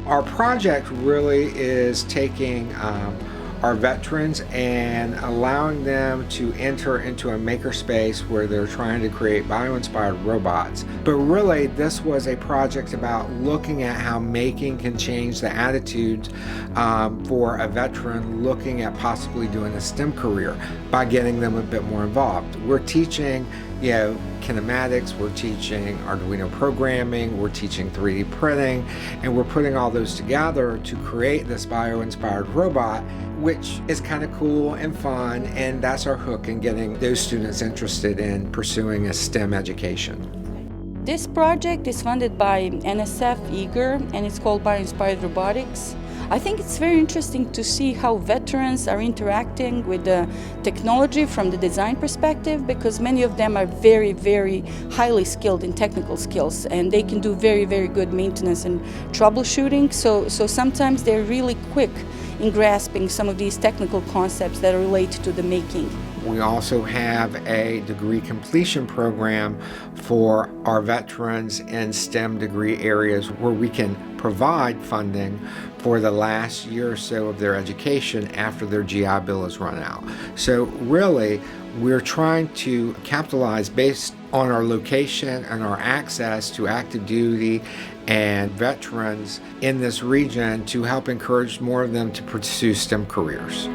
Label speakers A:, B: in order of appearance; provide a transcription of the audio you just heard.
A: Our project really is taking our veterans and allowing them to enter into a makerspace where they're trying to create bio-inspired robots. But really, this was a project about looking at how making can change the attitudes for a veteran looking at possibly doing a STEM career by getting them a bit more involved. We're teaching kinematics, we're teaching Arduino programming, we're teaching 3D printing, and we're putting all those together to create this bio-inspired robot, which is kind of cool and fun, and that's our hook in getting those students interested in pursuing a STEM education.
B: This project is funded by NSF Eager, and it's called Bio-Inspired Robotics. I think it's very interesting to see how veterans are interacting with the technology from the design perspective, because many of them are very, very highly skilled in technical skills, and they can do very, very good maintenance and troubleshooting. So sometimes they're really quick in grasping some of these technical concepts that relate to the making.
A: We also have a degree completion program for our veterans in STEM degree areas where we can provide funding for the last year or so of their education after their GI Bill is run out. So really, we're trying to capitalize based on our location and our access to active duty and veterans in this region to help encourage more of them to pursue STEM careers.